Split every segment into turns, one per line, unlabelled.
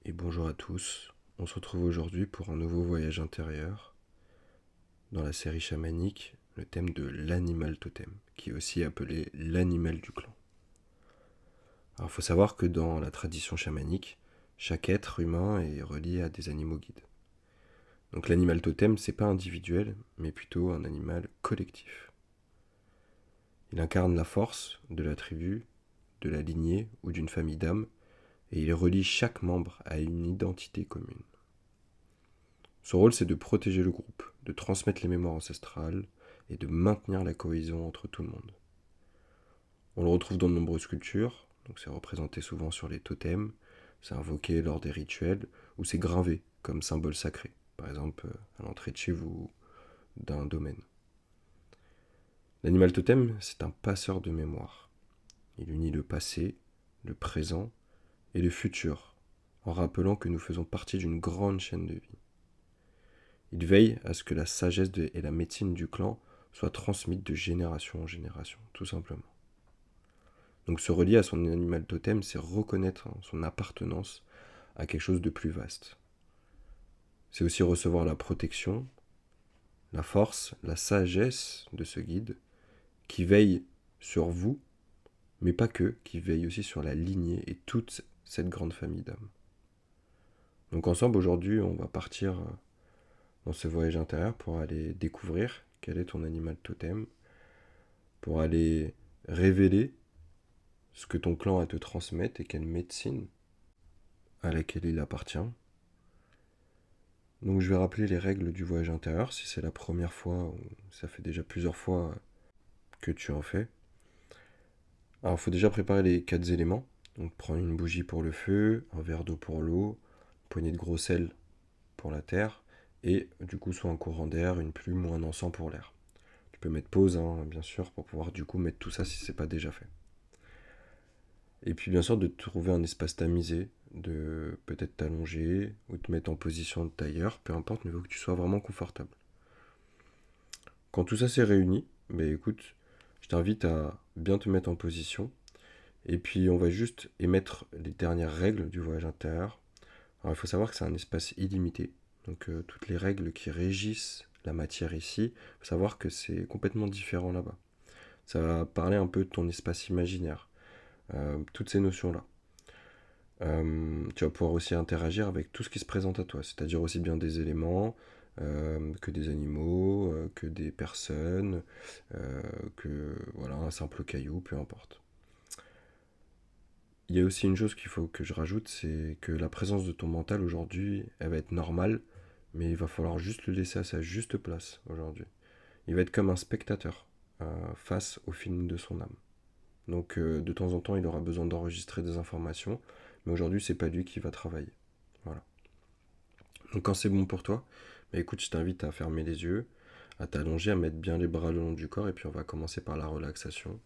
et bonjour à tous. On se retrouve aujourd'hui pour un nouveau voyage intérieur dans la série chamanique, le thème de l'animal totem, qui est aussi appelé l'animal du clan. Alors il faut savoir que dans la tradition chamanique, chaque être humain est relié à des animaux guides. Donc l'animal totem, c'est pas individuel, mais plutôt un animal collectif. Il incarne la force de la tribu, de la lignée ou d'une famille d'âmes, et il relie chaque membre à une identité commune. Son rôle, c'est de protéger le groupe, de transmettre les mémoires ancestrales et de maintenir la cohésion entre tout le monde. On le retrouve dans de nombreuses cultures, donc c'est représenté souvent sur les totems, c'est invoqué lors des rituels ou c'est gravé comme symbole sacré, par exemple à l'entrée de chez vous d'un domaine. L'animal totem, c'est un passeur de mémoire. Il unit le passé, le présent et le futur, en rappelant que nous faisons partie d'une grande chaîne de vie. Il veille à ce que la sagesse et la médecine du clan soient transmises de génération en génération, tout simplement. Donc se relier à son animal totem, c'est reconnaître son appartenance à quelque chose de plus vaste. C'est aussi recevoir la protection, la force, la sagesse de ce guide qui veille sur vous, mais pas que, qui veille aussi sur la lignée et toute cette grande famille d'âmes. Donc ensemble, aujourd'hui, on va partir dans ce voyage intérieur pour aller découvrir quel est ton animal totem, pour aller révéler ce que ton clan a à te transmettre et quelle médecine à laquelle il appartient. Donc je vais rappeler les règles du voyage intérieur si c'est la première fois ou ça fait déjà plusieurs fois que tu en fais. Alors il faut déjà préparer les 4 éléments. Donc prends une bougie pour le feu, un verre d'eau pour l'eau, une poignée de gros sel pour la terre et du coup soit un courant d'air, une plume ou un encens pour l'air. Tu peux mettre pause bien sûr pour pouvoir du coup mettre tout ça si c'est pas déjà fait. Et puis bien sûr de trouver un espace tamisé, de peut-être t'allonger ou te mettre en position de tailleur, peu importe, mais il faut que tu sois vraiment confortable. Quand tout ça s'est réuni, écoute, je t'invite à bien te mettre en position. Et puis on va juste émettre les dernières règles du voyage intérieur. Alors il faut savoir que c'est un espace illimité. Donc toutes les règles qui régissent la matière ici, il faut savoir que c'est complètement différent là-bas. Ça va parler un peu de ton espace imaginaire. Toutes ces notions-là. Tu vas pouvoir aussi interagir avec tout ce qui se présente à toi, c'est-à-dire aussi bien des éléments que des animaux, que des personnes, que voilà, un simple caillou, peu importe. Il y a aussi une chose qu'il faut que je rajoute, c'est que la présence de ton mental aujourd'hui, elle va être normale, mais il va falloir juste le laisser à sa juste place aujourd'hui. Il va être comme un spectateur face au film de son âme. Donc de temps en temps, il aura besoin d'enregistrer des informations, mais aujourd'hui, c'est pas lui qui va travailler. Voilà. Donc quand c'est bon pour toi, écoute, je t'invite à fermer les yeux, à t'allonger, à mettre bien les bras le long du corps, et puis on va commencer par la relaxation.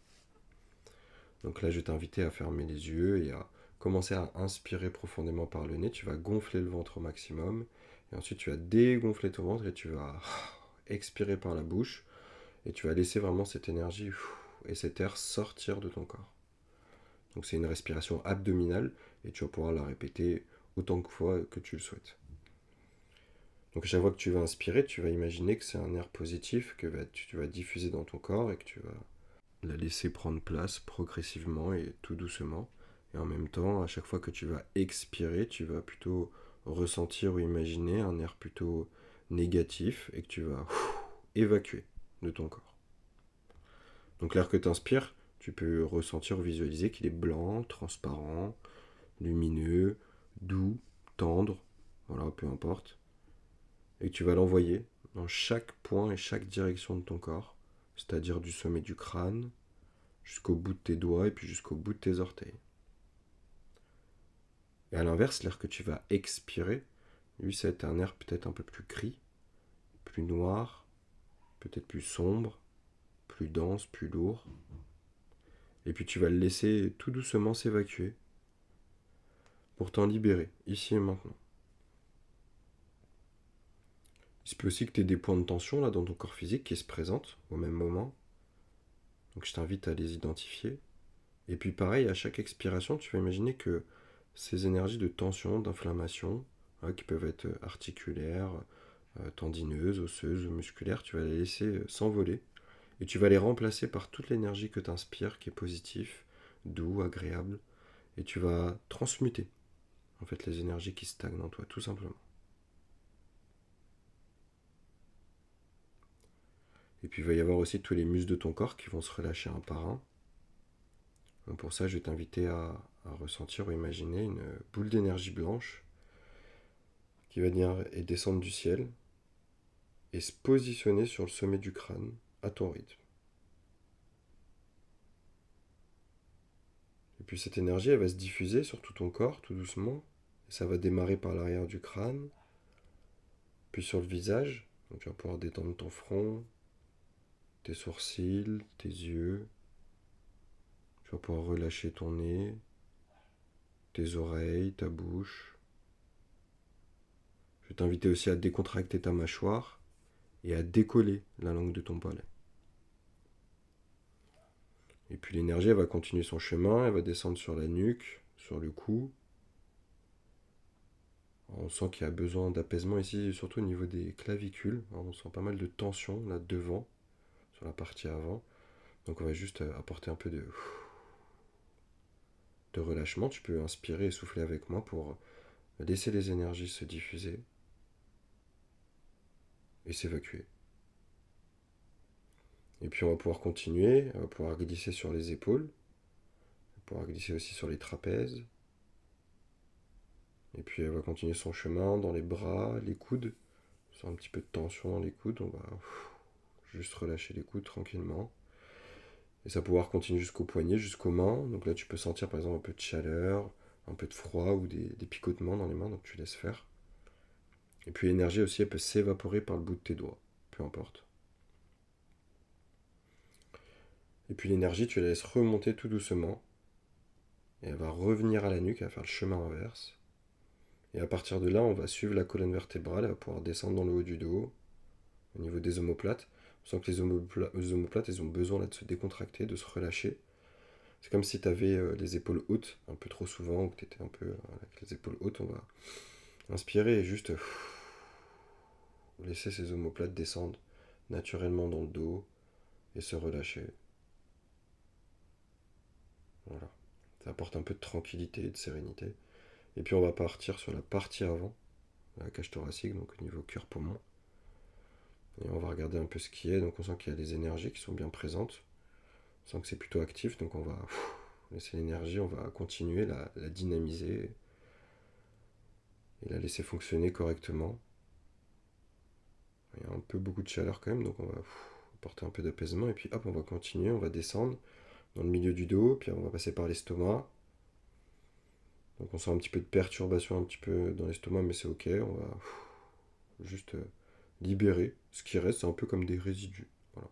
Donc là, je vais t'inviter à fermer les yeux et à commencer à inspirer profondément par le nez. Tu vas gonfler le ventre au maximum, et ensuite tu vas dégonfler ton ventre et tu vas expirer par la bouche, et tu vas laisser vraiment cette énergie et cet air sortir de ton corps. Donc c'est une respiration abdominale et tu vas pouvoir la répéter autant de fois que tu le souhaites. Donc à chaque fois que tu vas inspirer, tu vas imaginer que c'est un air positif que tu vas diffuser dans ton corps et que tu vas la laisser prendre place progressivement et tout doucement. Et en même temps, à chaque fois que tu vas expirer, tu vas plutôt ressentir ou imaginer un air plutôt négatif et que tu vas évacuer de ton corps. Donc l'air que tu inspires, tu peux ressentir ou visualiser qu'il est blanc, transparent, lumineux, doux, tendre, voilà, peu importe. Et tu vas l'envoyer dans chaque point et chaque direction de ton corps, c'est-à-dire du sommet du crâne jusqu'au bout de tes doigts et puis jusqu'au bout de tes orteils. Et à l'inverse, l'air que tu vas expirer, lui, c'est un air peut-être un peu plus gris, plus noir, peut-être plus sombre, plus dense, plus lourd. Et puis tu vas le laisser tout doucement s'évacuer pour t'en libérer, ici et maintenant. Il se peut aussi que tu aies des points de tension là dans ton corps physique qui se présentent au même moment. Donc je t'invite à les identifier. Et puis pareil, à chaque expiration, tu vas imaginer que ces énergies de tension, d'inflammation, qui peuvent être articulaires, tendineuses, osseuses ou musculaires, tu vas les laisser s'envoler et tu vas les remplacer par toute l'énergie que tu inspires, qui est positif, doux, agréable, et tu vas transmuter en fait les énergies qui stagnent en toi, tout simplement. Et puis il va y avoir aussi tous les muscles de ton corps qui vont se relâcher un par un. Donc pour ça, je vais t'inviter à ressentir ou imaginer une boule d'énergie blanche qui va venir et descendre du ciel et se positionner sur le sommet du crâne à ton rythme. Et puis cette énergie, elle va se diffuser sur tout ton corps, tout doucement. Et ça va démarrer par l'arrière du crâne, puis sur le visage. Donc tu vas pouvoir détendre ton front, tes sourcils, tes yeux. Tu vas pouvoir relâcher ton nez, tes oreilles, ta bouche. Je vais t'inviter aussi à décontracter ta mâchoire et à décoller la langue de ton palais. Et puis l'énergie, elle va continuer son chemin, elle va descendre sur la nuque, sur le cou. On sent qu'il y a besoin d'apaisement ici, surtout au niveau des clavicules. On sent pas mal de tension là devant, sur la partie avant. Donc on va juste apporter un peu de relâchement. Tu peux inspirer et souffler avec moi pour laisser les énergies se diffuser et s'évacuer. Et puis on va pouvoir continuer, on va pouvoir glisser sur les épaules, on va pouvoir glisser aussi sur les trapèzes. Et puis elle va continuer son chemin dans les bras, les coudes. On sent un petit peu de tension dans les coudes, on va juste relâcher les coudes tranquillement. Et ça va pouvoir continuer jusqu'aux poignets, jusqu'aux mains. Donc là tu peux sentir par exemple un peu de chaleur, un peu de froid ou des picotements dans les mains, donc tu laisses faire. Et puis l'énergie aussi, elle peut s'évaporer par le bout de tes doigts, peu importe. Et puis l'énergie, tu la laisses remonter tout doucement. Et elle va revenir à la nuque, elle va faire le chemin inverse. Et à partir de là, on va suivre la colonne vertébrale, elle va pouvoir descendre dans le haut du dos, au niveau des omoplates. On sent que les omoplates, elles ont besoin là, de se décontracter, de se relâcher. C'est comme si tu avais les épaules hautes, un peu trop souvent, ou que tu étais un peu avec les épaules hautes. On va inspirer et juste laisser ces omoplates descendre naturellement dans le dos et se relâcher. Voilà. Ça apporte un peu de tranquillité et de sérénité. Et puis on va partir sur la partie avant, la cage thoracique, donc au niveau cœur-poumon. Et on va regarder un peu ce qui est. Donc on sent qu'il y a des énergies qui sont bien présentes. On sent que c'est plutôt actif, donc on va laisser l'énergie, on va continuer, la dynamiser et la laisser fonctionner correctement. Il y a un peu beaucoup de chaleur quand même, donc on va apporter un peu d'apaisement. Et puis hop, on va continuer, on va descendre dans le milieu du dos, puis on va passer par l'estomac. Donc on sent un petit peu de perturbation un petit peu dans l'estomac, mais c'est ok. On va juste libérer ce qui reste, c'est un peu comme des résidus. Voilà.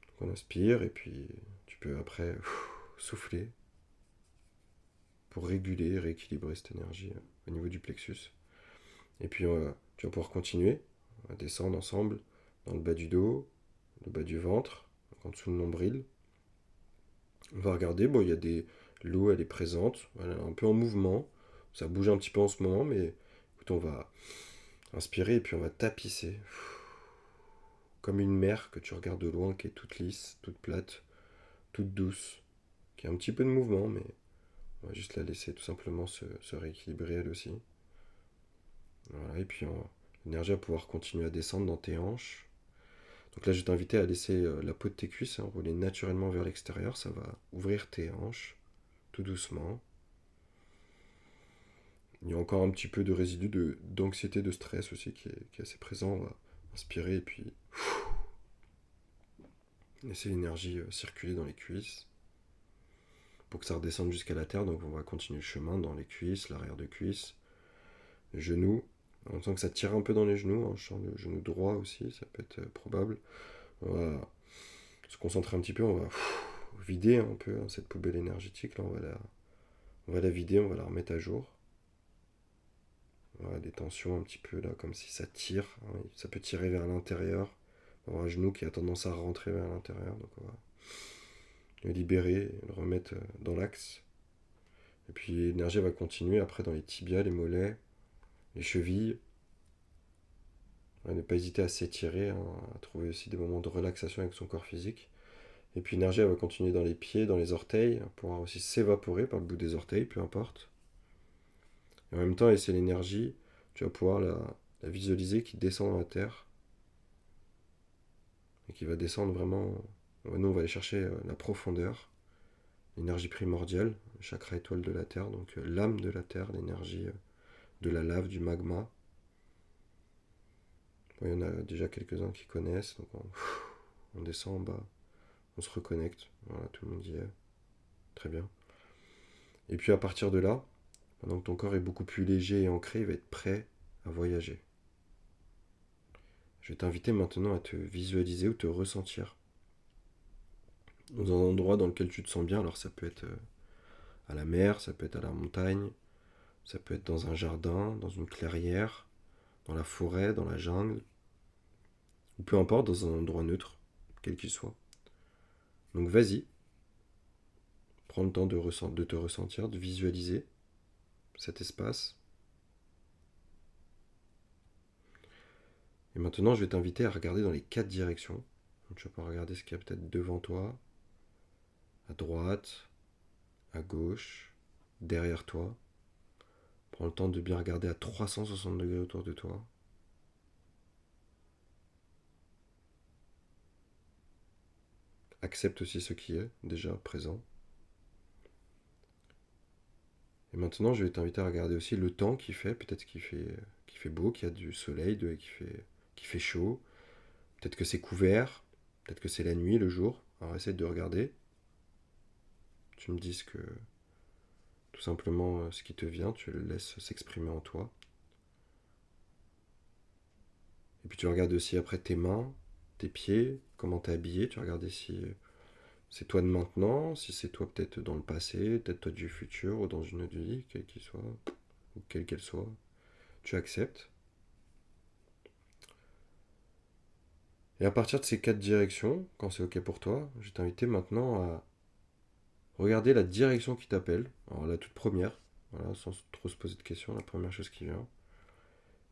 Donc on inspire et puis tu peux après souffler pour réguler, rééquilibrer cette énergie au niveau du plexus. Et puis tu vas pouvoir continuer à descendre ensemble dans le bas du dos, le bas du ventre, en dessous le nombril. On va regarder, bon, il y a des. L'eau, elle est présente, elle est un peu en mouvement. Ça bouge un petit peu en ce moment, mais écoute, on va inspirer et puis on va tapisser. Comme une mer que tu regardes de loin, qui est toute lisse, toute plate, toute douce, qui a un petit peu de mouvement, mais on va juste la laisser tout simplement se rééquilibrer elle aussi. Voilà, et puis l'énergie va pouvoir continuer à descendre dans tes hanches. Donc là, je vais t'inviter à laisser la peau de tes cuisses rouler naturellement vers l'extérieur. Ça va ouvrir tes hanches tout doucement. Il y a encore un petit peu de résidu d'anxiété, de stress aussi qui est assez présent. On va inspirer et puis laisser l'énergie circuler dans les cuisses pour que ça redescende jusqu'à la terre. Donc on va continuer le chemin dans les cuisses, l'arrière de cuisse, les genoux. On sent que ça tire un peu dans les genoux. Je sens le genou droit aussi, ça peut être probable. On va se concentrer un petit peu, on va vider un peu cette poubelle énergétique. Là, on va la vider, on va la remettre à jour. Voilà, des tensions un petit peu là, comme si ça tire. Ça peut tirer vers l'intérieur. On va avoir un genou qui a tendance à rentrer vers l'intérieur. Donc on va le libérer, le remettre dans l'axe. Et puis l'énergie va continuer après dans les tibias, les mollets, les chevilles. Ouais, ne pas hésiter à s'étirer, hein, à trouver aussi des moments de relaxation avec son corps physique. Et puis l'énergie elle va continuer dans les pieds, dans les orteils, elle pourra aussi s'évaporer par le bout des orteils, peu importe. Et en même temps, et c'est l'énergie, tu vas pouvoir la visualiser qui descend dans la terre et qui va descendre vraiment. Nous, on va aller chercher la profondeur, l'énergie primordiale, le chakra étoile de la terre, donc l'âme de la terre, l'énergie de la lave, du magma. Bon, il y en a déjà quelques-uns qui connaissent, donc on descend en bas, on se reconnecte. Voilà, tout le monde y est. Très bien. Et puis à partir de là, maintenant que ton corps est beaucoup plus léger et ancré, il va être prêt à voyager. Je vais t'inviter maintenant à te visualiser ou te ressentir dans un endroit dans lequel tu te sens bien. Alors ça peut être à la mer, ça peut être à la montagne, ça peut être dans un jardin, dans une clairière, dans la forêt, dans la jungle, ou peu importe, dans un endroit neutre, quel qu'il soit. Donc vas-y, prends le temps de te ressentir, de visualiser cet espace. Et maintenant, je vais t'inviter à regarder dans les 4 directions. Donc, tu vas pouvoir regarder ce qu'il y a peut-être devant toi, à droite, à gauche, derrière toi. Prends le temps de bien regarder à 360 degrés autour de toi. Accepte aussi ce qui est déjà présent. Et maintenant, je vais t'inviter à regarder aussi le temps qu'il fait. Peut-être qu'il fait beau, qu'il y a du soleil, qu'il fait chaud. Peut-être que c'est couvert. Peut-être que c'est la nuit, le jour. Alors essaie de regarder. Tu me dis tout simplement ce qui te vient. Tu le laisses s'exprimer en toi. Et puis tu regardes aussi après tes mains, tes pieds, comment t'es habillé. Tu regardes si c'est toi de maintenant, si c'est toi peut-être dans le passé, peut-être toi du futur ou dans une autre vie, quelle qu'il soit, ou quelle qu'elle soit. Tu acceptes. Et à partir de ces 4 directions, quand c'est ok pour toi, je vais t'inviter maintenant à regarder la direction qui t'appelle. Alors la toute première, voilà, sans trop se poser de questions, la première chose qui vient.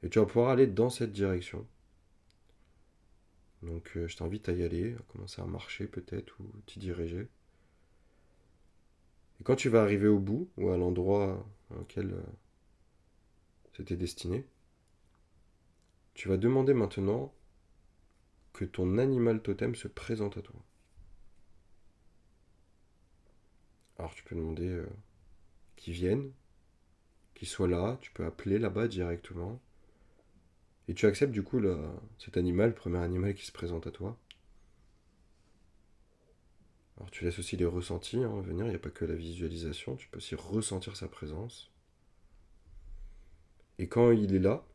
Et tu vas pouvoir aller dans cette direction. Donc je t'invite à y aller, à commencer à marcher peut-être ou t'y diriger. Et quand tu vas arriver au bout ou à l'endroit auquel c'était destiné, tu vas demander maintenant que ton animal totem se présente à toi. Alors tu peux demander qu'il vienne, qu'il soit là, tu peux appeler là-bas directement. Et tu acceptes du coup cet animal, le premier animal qui se présente à toi. Alors tu laisses aussi les ressentis venir, il n'y a pas que la visualisation, tu peux aussi ressentir sa présence. Et quand il est là,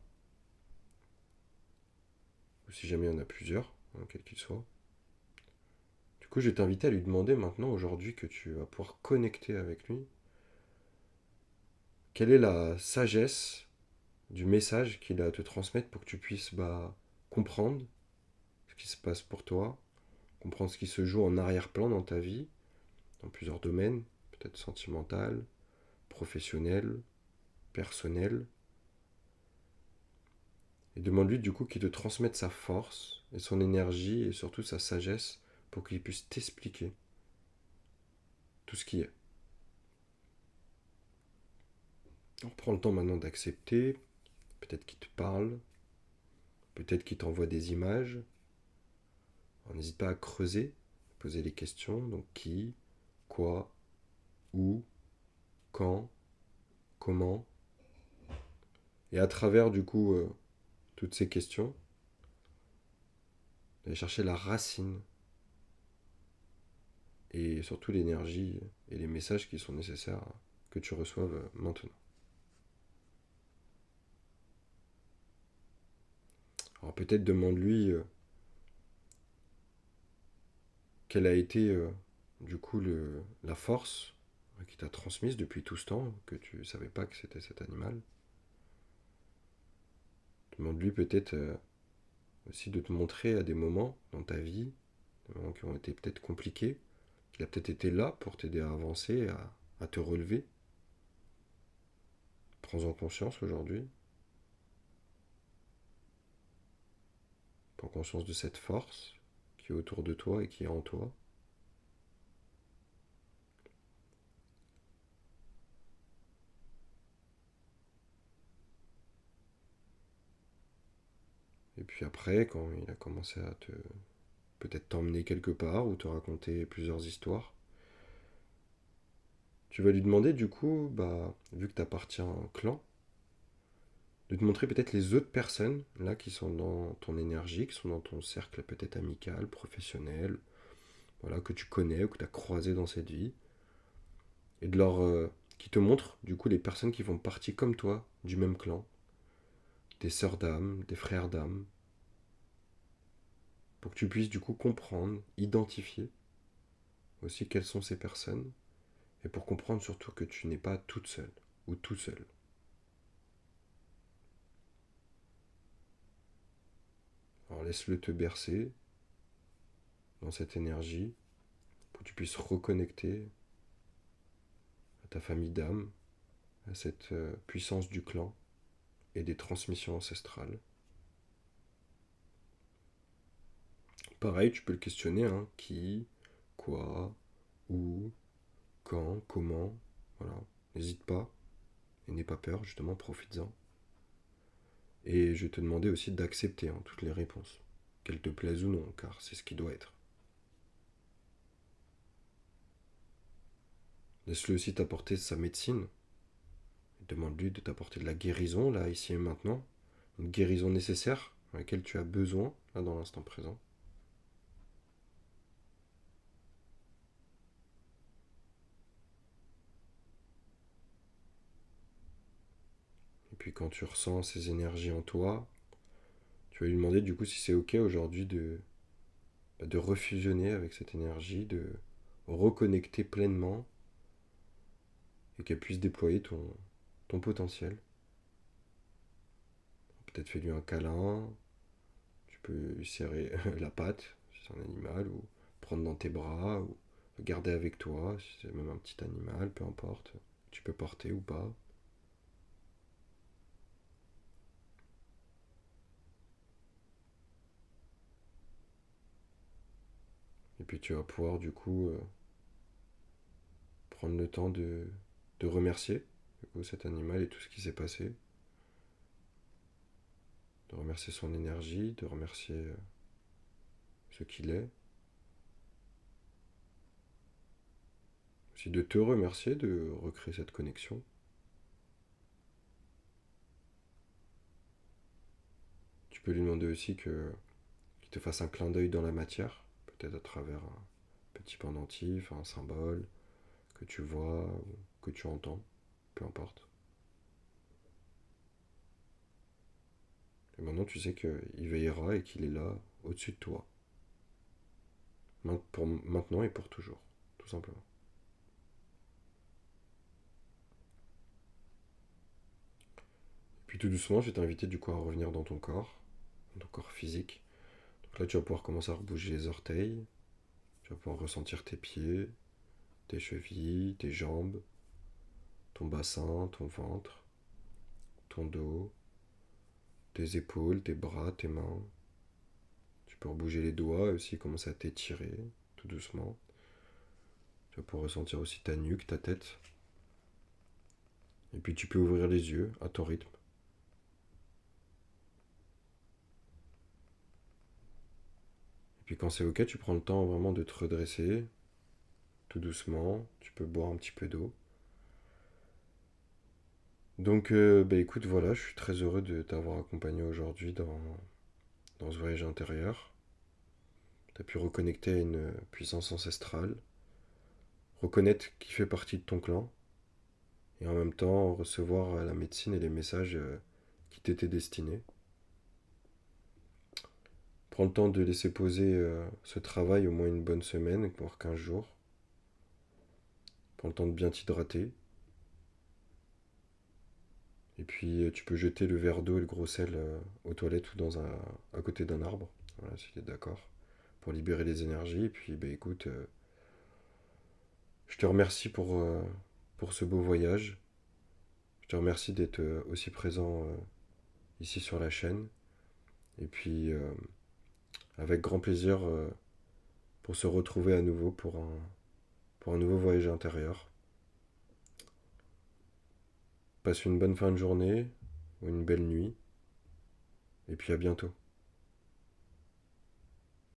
ou si jamais il y en a plusieurs, quel qu'il soit, du coup je vais t'inviter à lui demander maintenant, aujourd'hui que tu vas pouvoir connecter avec lui, quelle est la sagesse du message qu'il a à te transmettre pour que tu puisses comprendre ce qui se passe pour toi, comprendre ce qui se joue en arrière-plan dans ta vie, dans plusieurs domaines, peut-être sentimental, professionnel, personnel. Et demande-lui du coup qu'il te transmette sa force et son énergie et surtout sa sagesse pour qu'il puisse t'expliquer tout ce qui est. On prend le temps maintenant d'accepter, peut-être qu'il te parle, peut-être qu'il t'envoie des images. Alors, n'hésite pas à creuser, poser les questions, donc qui, quoi, où, quand, comment. Et à travers du coup toutes ces questions, d'aller chercher la racine et surtout l'énergie et les messages qui sont nécessaires que tu reçoives maintenant. Alors peut-être demande-lui quelle a été du coup la force qui t'a transmise depuis tout ce temps, que tu ne savais pas que c'était cet animal. Demande-lui peut-être aussi de te montrer à des moments dans ta vie, des moments qui ont été peut-être compliqués, qu'il a peut-être été là pour t'aider à avancer, à te relever. Prends-en conscience aujourd'hui. Prends conscience de cette force qui est autour de toi et qui est en toi. Et puis après, quand il a commencé à te peut-être t'emmener quelque part ou te raconter plusieurs histoires, tu vas lui demander du coup, bah, vu que tu appartiens à un clan, de te montrer peut-être les autres personnes là qui sont dans ton énergie, qui sont dans ton cercle peut-être amical, professionnel, voilà, que tu connais ou que tu as croisé dans cette vie, et de leur qui te montrent du coup les personnes qui font partie comme toi du même clan, des sœurs d'âme, des frères d'âme, pour que tu puisses du coup comprendre, identifier aussi quelles sont ces personnes, et pour comprendre surtout que tu n'es pas toute seule ou tout seul. Alors laisse-le te bercer dans cette énergie pour que tu puisses reconnecter à ta famille d'âme, à cette puissance du clan et des transmissions ancestrales. Pareil, tu peux le questionner, hein, qui, quoi, où, quand, comment, voilà. N'hésite pas et n'aie pas peur, justement, profites-en. Et je vais te demander aussi d'accepter hein, toutes les réponses, qu'elles te plaisent ou non, car c'est ce qui doit être. Laisse-le aussi t'apporter sa médecine. Demande-lui de t'apporter de la guérison, là, ici et maintenant. Une guérison nécessaire, à laquelle tu as besoin, là, dans l'instant présent. Et puis quand tu ressens ces énergies en toi, tu vas lui demander du coup si c'est ok aujourd'hui de refusionner avec cette énergie, de reconnecter pleinement et qu'elle puisse déployer ton potentiel. Peut-être fais-lui un câlin, tu peux lui serrer la patte si c'est un animal, ou prendre dans tes bras, ou garder avec toi si c'est même un petit animal, peu importe. Tu peux porter ou pas. Et puis tu vas pouvoir du coup prendre le temps de remercier du coup, cet animal et tout ce qui s'est passé. De remercier son énergie, de remercier ce qu'il est. Aussi de te remercier de recréer cette connexion. Tu peux lui demander aussi qu'il te fasse un clin d'œil dans la matière, peut-être à travers un petit pendentif, un symbole que tu vois ou que tu entends, peu importe. Et maintenant tu sais qu'il veillera et qu'il est là au-dessus de toi, pour maintenant et pour toujours, tout simplement. Puis tout doucement, je vais t'inviter du coup à revenir dans ton corps physique. Donc là, tu vas pouvoir commencer à rebouger les orteils, tu vas pouvoir ressentir tes pieds, tes chevilles, tes jambes, ton bassin, ton ventre, ton dos, tes épaules, tes bras, tes mains. Tu peux rebouger les doigts aussi, commencer à t'étirer tout doucement. Tu vas pouvoir ressentir aussi ta nuque, ta tête. Et puis tu peux ouvrir les yeux à ton rythme. Et puis quand c'est ok, tu prends le temps vraiment de te redresser, tout doucement. Tu peux boire un petit peu d'eau. Donc, bah écoute, voilà, je suis très heureux de t'avoir accompagné aujourd'hui dans ce voyage intérieur. Tu as pu reconnecter à une puissance ancestrale, reconnaître qui fait partie de ton clan, et en même temps recevoir la médecine et les messages qui t'étaient destinés. Prends le temps de laisser poser ce travail au moins une bonne semaine, voire 15 jours. Prends le temps de bien t'hydrater. Et puis tu peux jeter le verre d'eau et le gros sel aux toilettes ou à côté d'un arbre, voilà, si tu es d'accord, pour libérer les énergies. Et puis bah, écoute, je te remercie pour ce beau voyage. Je te remercie d'être aussi présent ici sur la chaîne. Et puis, avec grand plaisir pour se retrouver à nouveau pour un nouveau voyage intérieur. Passe une bonne fin de journée ou une belle nuit. Et puis à bientôt.